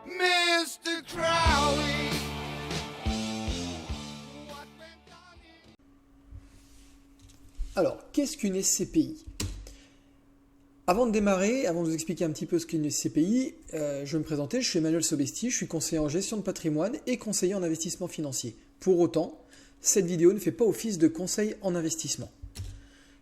Mr. Crowley. Alors, qu'est-ce qu'une SCPI? Avant de démarrer, avant de vous expliquer un petit peu ce qu'est une SCPI, je vais me présenter, je suis Emmanuel Sobesti, je suis conseiller en gestion de patrimoine et conseiller en investissement financier. Pour autant, cette vidéo ne fait pas office de conseil en investissement.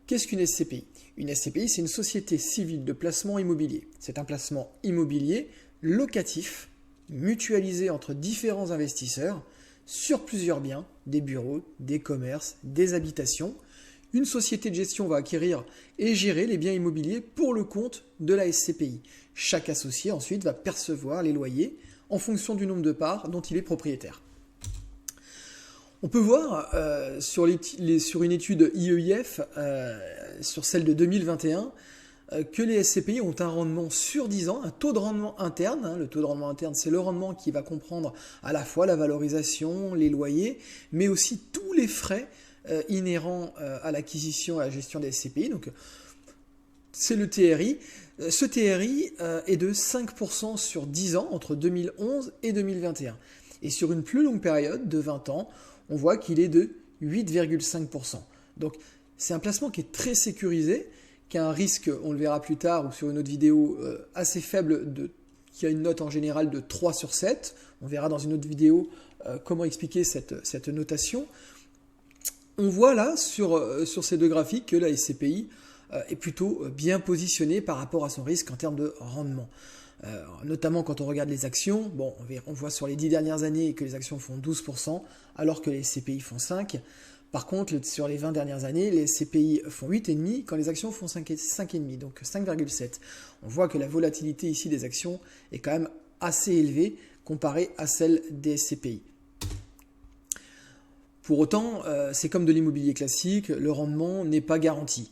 Qu'est-ce qu'une SCPI? Une SCPI, c'est une société civile de placement immobilier. C'est un placement immobilier locatif, mutualisé entre différents investisseurs sur plusieurs biens, des bureaux, des commerces, des habitations. Une société de gestion va acquérir et gérer les biens immobiliers pour le compte de la SCPI. Chaque associé ensuite va percevoir les loyers en fonction du nombre de parts dont il est propriétaire. On peut voir sur une étude IEIF, sur celle de 2021, que les SCPI ont un rendement sur 10 ans, un taux de rendement interne. Le taux de rendement interne, c'est le rendement qui va comprendre à la fois la valorisation, les loyers, mais aussi tous les frais inhérents à l'acquisition et à la gestion des SCPI. Donc, c'est le TRI. Ce TRI est de 5% sur 10 ans, entre 2011 et 2021. Et sur une plus longue période de 20 ans, on voit qu'il est de 8,5%. Donc, c'est un placement qui est très sécurisé, qui a un risque, on le verra plus tard ou sur une autre vidéo, assez faible, qui a une note en général de 3 sur 7. On verra dans une autre vidéo comment expliquer cette notation. On voit là, sur ces deux graphiques, que la SCPI est plutôt bien positionnée par rapport à son risque en termes de rendement. Notamment quand on regarde les actions, bon, on voit sur les 10 dernières années que les actions font 12%, alors que les SCPI font 5%. Par contre, sur les 20 dernières années, les SCPI font 8,5% quand les actions font 5,5%, donc 5,7%. On voit que la volatilité ici des actions est quand même assez élevée comparée à celle des SCPI. Pour autant, c'est comme de l'immobilier classique, le rendement n'est pas garanti.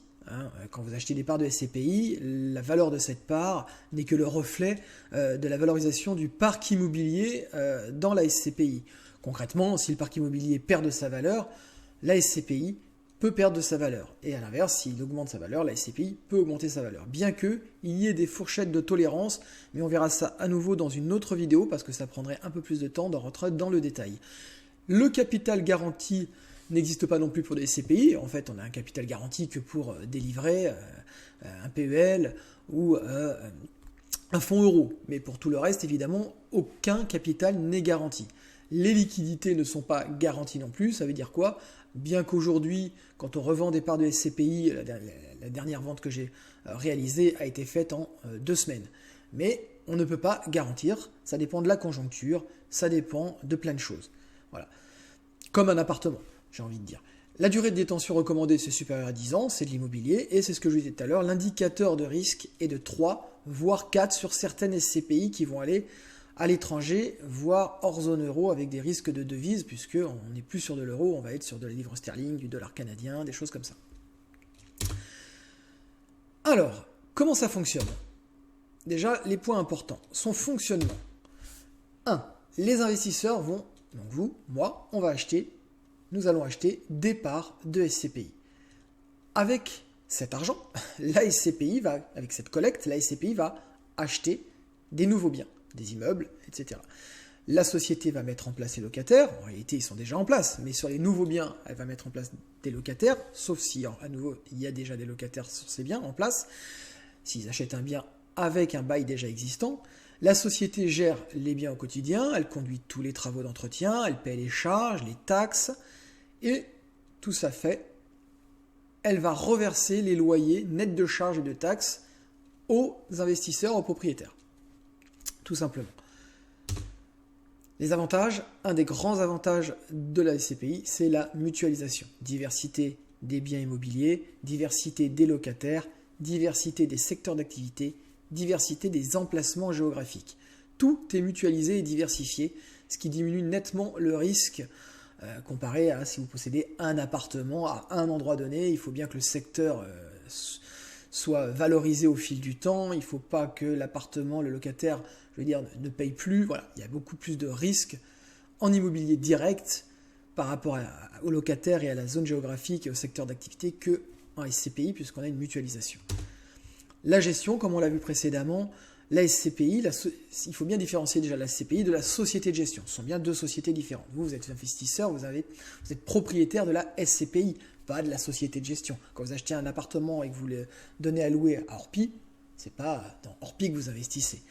Quand vous achetez des parts de SCPI, la valeur de cette part n'est que le reflet de la valorisation du parc immobilier dans la SCPI. Concrètement, si le parc immobilier perd de sa valeur, la SCPI peut perdre de sa valeur. Et à l'inverse, s'il augmente sa valeur, la SCPI peut augmenter sa valeur. Bien qu'il y ait des fourchettes de tolérance, mais on verra ça à nouveau dans une autre vidéo parce que ça prendrait un peu plus de temps de rentrer dans le détail. Le capital garanti n'existe pas non plus pour des SCPI. En fait, on a un capital garanti que pour des livrets, un PEL ou un fonds euro. Mais pour tout le reste, évidemment, aucun capital n'est garanti. Les liquidités ne sont pas garanties non plus. Ça veut dire quoi? Bien qu'aujourd'hui, quand on revend des parts de SCPI, la dernière vente que j'ai réalisée a été faite en 2 semaines. Mais on ne peut pas garantir. Ça dépend de la conjoncture, ça dépend de plein de choses. Voilà. Comme un appartement, j'ai envie de dire. La durée de détention recommandée, c'est supérieur à 10 ans, c'est de l'immobilier, et c'est ce que je vous disais tout à l'heure, l'indicateur de risque est de 3, voire 4 sur certaines SCPI qui vont aller à l'étranger, voire hors zone euro, avec des risques de devises, puisqu'on n'est plus sur de l'euro, on va être sur de la livre sterling, du dollar canadien, des choses comme ça. Alors, comment ça fonctionne? Déjà, les points importants. Son fonctionnement. 1. Les investisseurs vont... Donc vous, moi, nous allons acheter des parts de SCPI. Avec cet argent, avec cette collecte, la SCPI va acheter des nouveaux biens, des immeubles, etc. La société va mettre en place les locataires. En réalité, ils sont déjà en place, mais sur les nouveaux biens, elle va mettre en place des locataires, sauf si, à nouveau, il y a déjà des locataires sur ces biens en place. S'ils achètent un bien avec un bail déjà existant, la société gère les biens au quotidien, elle conduit tous les travaux d'entretien, elle paie les charges, les taxes, et tout ça fait, elle va reverser les loyers nets de charges et de taxes aux investisseurs, aux propriétaires. Tout simplement. Les avantages, un des grands avantages de la SCPI, c'est la mutualisation. Diversité des biens immobiliers, diversité des locataires, diversité des secteurs d'activité, diversité des emplacements géographiques. Tout est mutualisé et diversifié, ce qui diminue nettement le risque comparé à si vous possédez un appartement à un endroit donné. Il faut bien que le secteur soit valorisé au fil du temps. Il ne faut pas que l'appartement, le locataire, ne paye plus. Voilà, il y a beaucoup plus de risques en immobilier direct par rapport au locataire et à la zone géographique et au secteur d'activité qu'en SCPI, puisqu'on a une mutualisation. La gestion, comme on l'a vu précédemment, la SCPI, il faut bien différencier déjà la SCPI de la société de gestion. Ce sont bien deux sociétés différentes. Vous êtes investisseur, vous êtes propriétaire de la SCPI, pas de la société de gestion. Quand vous achetez un appartement et que vous le donnez à louer à Orpi, c'est pas dans Orpi que vous investissez.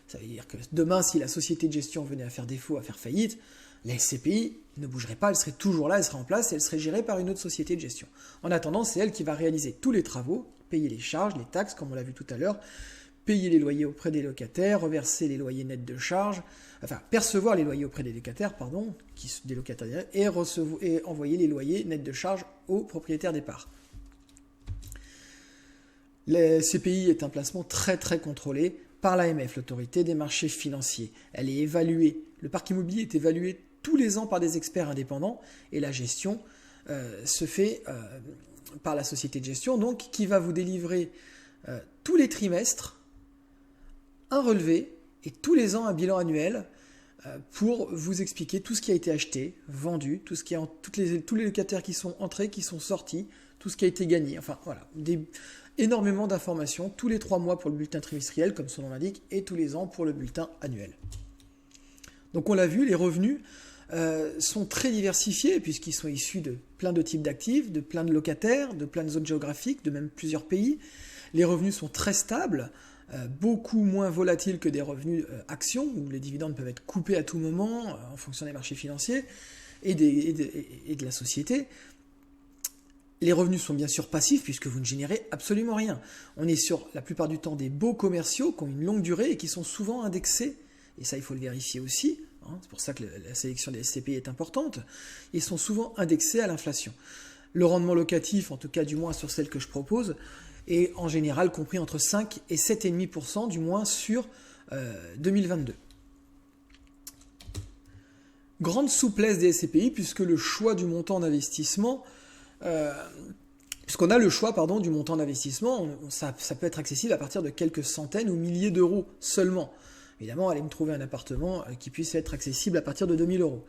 Ça veut dire que demain, si la société de gestion venait à faire défaut, à faire faillite, la SCPI ne bougerait pas, elle serait toujours là, elle serait en place et elle serait gérée par une autre société de gestion. En attendant, c'est elle qui va réaliser tous les travaux, payer les charges, les taxes, comme on l'a vu tout à l'heure, payer les loyers auprès des locataires, reverser les loyers nets de charges, enfin percevoir les loyers auprès des locataires, des locataires, et envoyer les loyers nets de charges aux propriétaires des parts. La SCPI est un placement très très contrôlé par l'AMF, l'autorité des marchés financiers. Elle est évaluée, le parc immobilier est évalué tous les ans par des experts indépendants et la gestion se fait par la société de gestion, donc qui va vous délivrer tous les trimestres un relevé et tous les ans un bilan annuel pour vous expliquer tout ce qui a été acheté, vendu, tous les locataires qui sont entrés, qui sont sortis, tout ce qui a été gagné. Enfin voilà, énormément d'informations tous les 3 mois pour le bulletin trimestriel, comme son nom l'indique, et tous les ans pour le bulletin annuel. Donc on l'a vu, les revenus sont très diversifiés puisqu'ils sont issus de plein de types d'actifs, de plein de locataires, de plein de zones géographiques, de même plusieurs pays. Les revenus sont très stables, beaucoup moins volatiles que des revenus actions, où les dividendes peuvent être coupés à tout moment en fonction des marchés financiers et de la société. Les revenus sont bien sûr passifs puisque vous ne générez absolument rien. On est sur la plupart du temps des baux commerciaux qui ont une longue durée et qui sont souvent indexés, et ça il faut le vérifier aussi, c'est pour ça que la sélection des SCPI est importante, ils sont souvent indexés à l'inflation. Le rendement locatif, en tout cas du moins sur celle que je propose, est en général compris entre 5 et 7,5% du moins sur 2022. Grande souplesse des SCPI puisque le choix du montant d'investissement, puisqu'on a le choix du montant d'investissement, ça peut être accessible à partir de quelques centaines ou milliers d'euros seulement. Évidemment, allez me trouver un appartement qui puisse être accessible à partir de 2000 euros.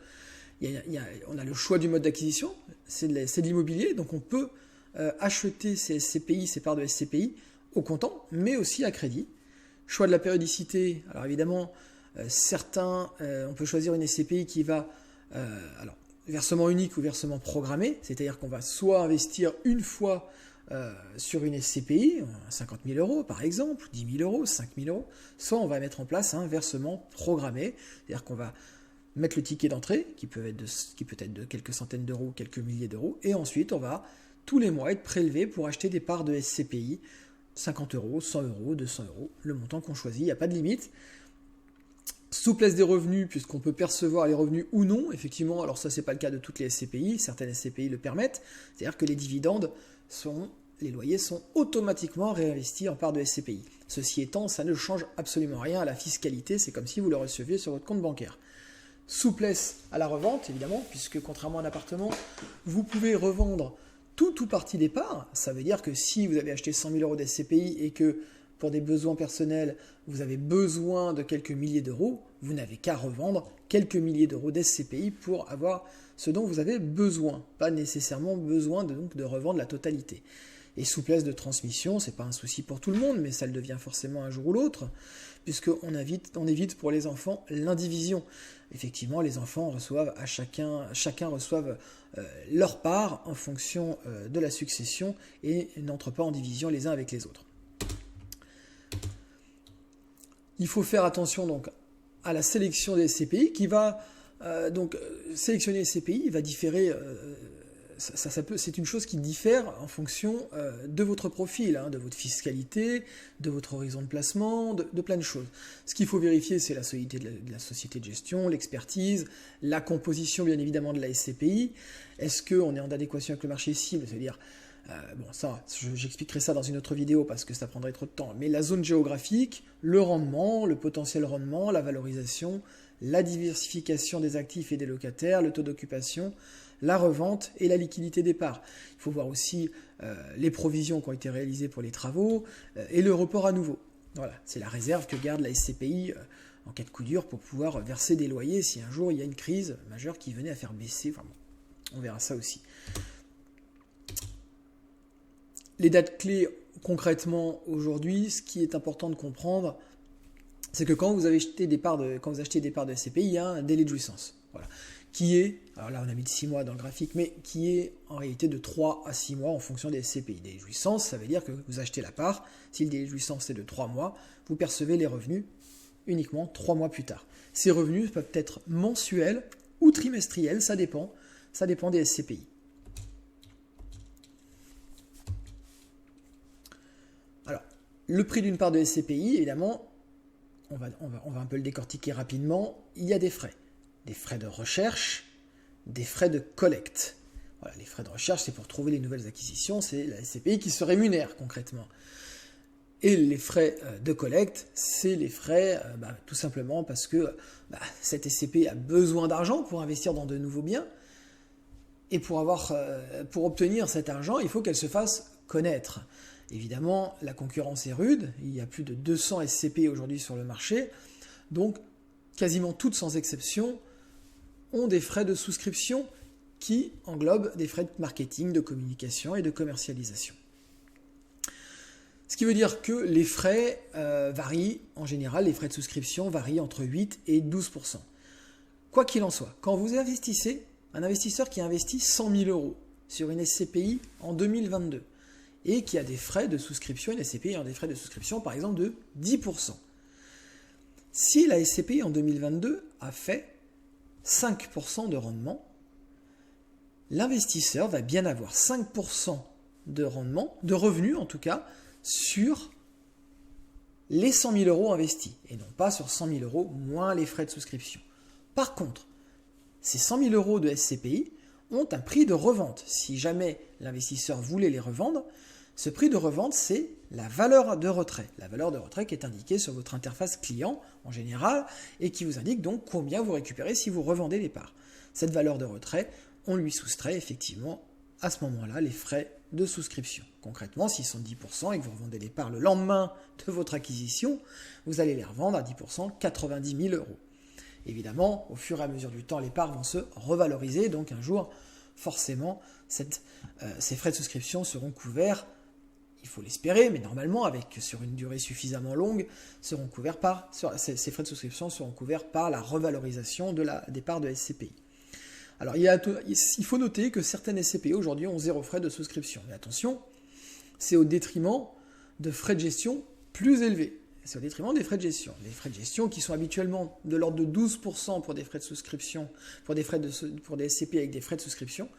On a le choix du mode d'acquisition, c'est de l'immobilier, donc on peut acheter ces SCPI, ces parts de SCPI au comptant, mais aussi à crédit. Choix de la périodicité, alors évidemment, on peut choisir une SCPI qui va, versement unique ou versement programmé, c'est-à-dire qu'on va soit investir une fois sur une SCPI, 50 000 euros par exemple, 10 000 euros, 5 000 euros, soit on va mettre en place un versement programmé, c'est-à-dire qu'on va mettre le ticket d'entrée, qui peut être de quelques centaines d'euros, quelques milliers d'euros, et ensuite on va tous les mois être prélevé pour acheter des parts de SCPI, 50 euros, 100 euros, 200 euros, le montant qu'on choisit, il n'y a pas de limite. Souplesse des revenus, puisqu'on peut percevoir les revenus ou non, effectivement, alors ça c'est pas le cas de toutes les SCPI, certaines SCPI le permettent, c'est-à-dire que les dividendes les loyers sont automatiquement réinvestis en part de SCPI. Ceci étant, ça ne change absolument rien à la fiscalité, c'est comme si vous le receviez sur votre compte bancaire. Souplesse à la revente, évidemment, puisque contrairement à un appartement, vous pouvez revendre tout ou partie des parts. Ça veut dire que si vous avez acheté 100 000 euros d'SCPI et que pour des besoins personnels, vous avez besoin de quelques milliers d'euros, vous n'avez qu'à revendre quelques milliers d'euros d'SCPI pour avoir ce dont vous avez besoin. Pas nécessairement besoin de revendre la totalité. Et souplesse de transmission, c'est pas un souci pour tout le monde, mais ça le devient forcément un jour ou l'autre, puisqu'on évite pour les enfants l'indivision. Effectivement, les enfants reçoivent chacun reçoivent leur part en fonction de la succession et n'entrent pas en division les uns avec les autres. Il faut faire attention donc à la sélection des SCPI qui va sélectionner les SCPI va différer. C'est une chose qui diffère en fonction de votre profil, de votre fiscalité, de votre horizon de placement, de plein de choses. Ce qu'il faut vérifier, c'est la solidité de la société de gestion, l'expertise, la composition bien évidemment de la SCPI. Est-ce qu'on est en adéquation avec le marché cible, c'est-à-dire j'expliquerai ça dans une autre vidéo parce que ça prendrait trop de temps, mais la zone géographique, le rendement, le potentiel rendement, la valorisation, la diversification des actifs et des locataires, le taux d'occupation, la revente et la liquidité des parts. Il faut voir aussi les provisions qui ont été réalisées pour les travaux et le report à nouveau. Voilà, c'est la réserve que garde la SCPI en cas de coup dur pour pouvoir verser des loyers si un jour il y a une crise majeure qui venait à faire baisser. Enfin bon, on verra ça aussi. Les dates clés concrètement aujourd'hui, ce qui est important de comprendre, c'est que quand vous achetez des parts de SCPI, il y a un délai de jouissance. Voilà. Qui est, alors là on a mis de 6 mois dans le graphique, mais qui est en réalité de 3 à 6 mois en fonction des SCPI. Délai de jouissance, ça veut dire que vous achetez la part, si le délai de jouissance est de 3 mois, vous percevez les revenus uniquement 3 mois plus tard. Ces revenus peuvent être mensuels ou trimestriels, ça dépend des SCPI. Alors, le prix d'une part de SCPI, évidemment, on va un peu le décortiquer rapidement, il y a des frais de recherche, des frais de collecte. Voilà, les frais de recherche, c'est pour trouver les nouvelles acquisitions, c'est la SCPI qui se rémunère concrètement. Et les frais de collecte, c'est les frais tout simplement parce que cette SCPI a besoin d'argent pour investir dans de nouveaux biens. Et pour obtenir cet argent, il faut qu'elle se fasse connaître. Évidemment, la concurrence est rude. Il y a plus de 200 SCPI aujourd'hui sur le marché. Donc, quasiment toutes sans exception ont des frais de souscription qui englobent des frais de marketing, de communication et de commercialisation. Ce qui veut dire que les frais varient, en général, les frais de souscription varient entre 8 et 12%. Quoi qu'il en soit, quand vous investissez, un investisseur qui investit 100 000 euros sur une SCPI en 2022 et qui a des frais de souscription, une SCPI a des frais de souscription par exemple de 10%. Si la SCPI en 2022 a fait 5% de rendement, l'investisseur va bien avoir 5% de rendement, de revenus en tout cas, sur les 100 000 euros investis, et non pas sur 100 000 euros moins les frais de souscription. Par contre, ces 100 000 euros de SCPI ont un prix de revente. Si jamais l'investisseur voulait les revendre, ce prix de revente, c'est la valeur de retrait. La valeur de retrait qui est indiquée sur votre interface client en général et qui vous indique donc combien vous récupérez si vous revendez les parts. Cette valeur de retrait, on lui soustrait effectivement à ce moment-là les frais de souscription. Concrètement, s'ils sont 10% et que vous revendez les parts le lendemain de votre acquisition, vous allez les revendre à 10%, 90 000 euros. Évidemment, au fur et à mesure du temps, les parts vont se revaloriser, donc un jour, forcément, ces frais de souscription seront couverts, il faut l'espérer, mais normalement, sur une durée suffisamment longue, ces frais de souscription seront couverts par la revalorisation des parts de SCPI. Alors, il faut noter que certaines SCPI aujourd'hui ont 0 frais de souscription. Mais attention, c'est au détriment de frais de gestion plus élevés. C'est au détriment des frais de gestion. Les frais de gestion qui sont habituellement de l'ordre de 12% pour des frais de souscription, pour des SCPI avec des frais de souscription,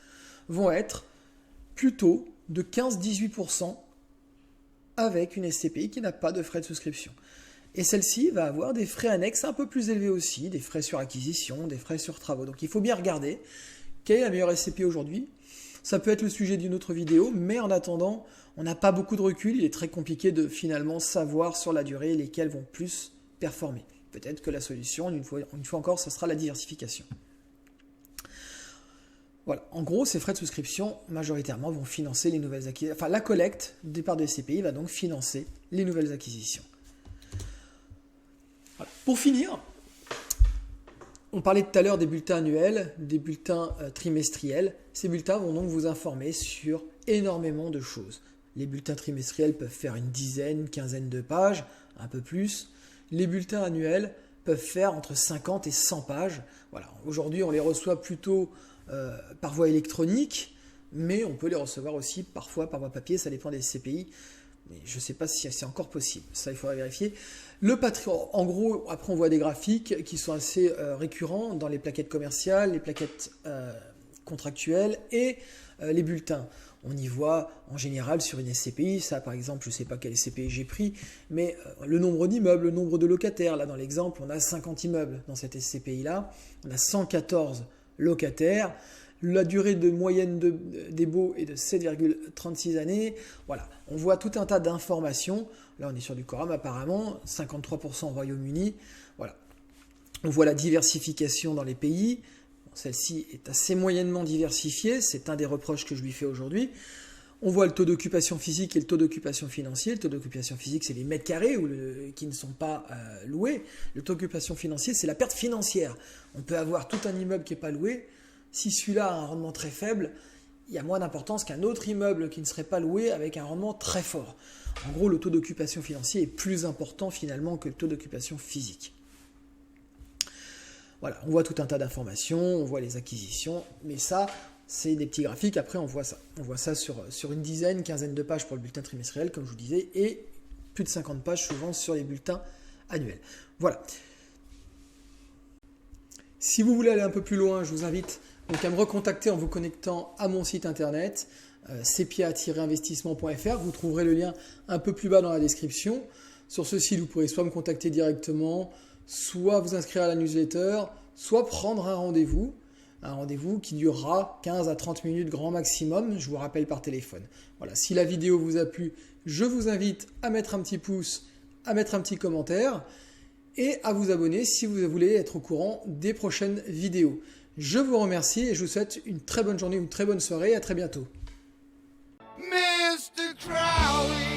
vont être plutôt de 15-18% avec une SCPI qui n'a pas de frais de souscription. Et celle-ci va avoir des frais annexes un peu plus élevés aussi, des frais sur acquisition, des frais sur travaux. Donc il faut bien regarder quelle est la meilleure SCPI aujourd'hui. Ça peut être le sujet d'une autre vidéo, mais en attendant, on n'a pas beaucoup de recul. Il est très compliqué de finalement savoir sur la durée lesquelles vont plus performer. Peut-être que la solution, une fois encore, ce sera la diversification. Voilà. En gros, ces frais de souscription, majoritairement, vont financer les nouvelles acquisitions. Enfin, la collecte des parts de SCPI va donc financer les nouvelles acquisitions. Voilà. Pour finir, on parlait tout à l'heure des bulletins annuels, des bulletins trimestriels. Ces bulletins vont donc vous informer sur énormément de choses. Les bulletins trimestriels peuvent faire une dizaine, quinzaine de pages, un peu plus. Les bulletins annuels peuvent faire entre 50 et 100 pages. Voilà. Aujourd'hui, on les reçoit plutôt par voie électronique, mais on peut les recevoir aussi parfois par voie papier, ça dépend des SCPI. Mais je ne sais pas si c'est encore possible, ça il faudra vérifier. En gros, après on voit des graphiques qui sont assez récurrents dans les plaquettes commerciales, les plaquettes contractuelles et les bulletins. On y voit en général sur une SCPI, ça par exemple, je ne sais pas quelle SCPI j'ai pris, mais le nombre d'immeubles, le nombre de locataires. Là dans l'exemple, on a 50 immeubles dans cette SCPI-là, on a 114 locataires. La durée de moyenne des baux est de 7,36 années. Voilà, on voit tout un tas d'informations. Là, on est sur du Coram apparemment, 53% au Royaume-Uni. Voilà. On voit la diversification dans les pays. Celle-ci est assez moyennement diversifiée. C'est un des reproches que je lui fais aujourd'hui. On voit le taux d'occupation physique et le taux d'occupation financier. Le taux d'occupation physique, c'est les mètres carrés qui ne sont pas loués. Le taux d'occupation financier, c'est la perte financière. On peut avoir tout un immeuble qui n'est pas loué. Si celui-là a un rendement très faible, il y a moins d'importance qu'un autre immeuble qui ne serait pas loué avec un rendement très fort. En gros, le taux d'occupation financier est plus important finalement que le taux d'occupation physique. Voilà, on voit tout un tas d'informations, on voit les acquisitions, mais ça, c'est des petits graphiques, après on voit ça. On voit ça sur une dizaine, quinzaine de pages pour le bulletin trimestriel, comme je vous disais, et plus de 50 pages souvent sur les bulletins annuels. Voilà. Si vous voulez aller un peu plus loin, je vous invite donc à me recontacter en vous connectant à mon site internet, sepia-investissement.fr. Vous trouverez le lien un peu plus bas dans la description. Sur ce site, vous pourrez soit me contacter directement, soit vous inscrire à la newsletter, soit prendre un rendez-vous qui durera 15 à 30 minutes grand maximum, je vous rappelle par téléphone. Voilà, si la vidéo vous a plu, je vous invite à mettre un petit pouce, à mettre un petit commentaire et à vous abonner si vous voulez être au courant des prochaines vidéos. Je vous remercie et je vous souhaite une très bonne journée, une très bonne soirée et à très bientôt. Mr. Crowley.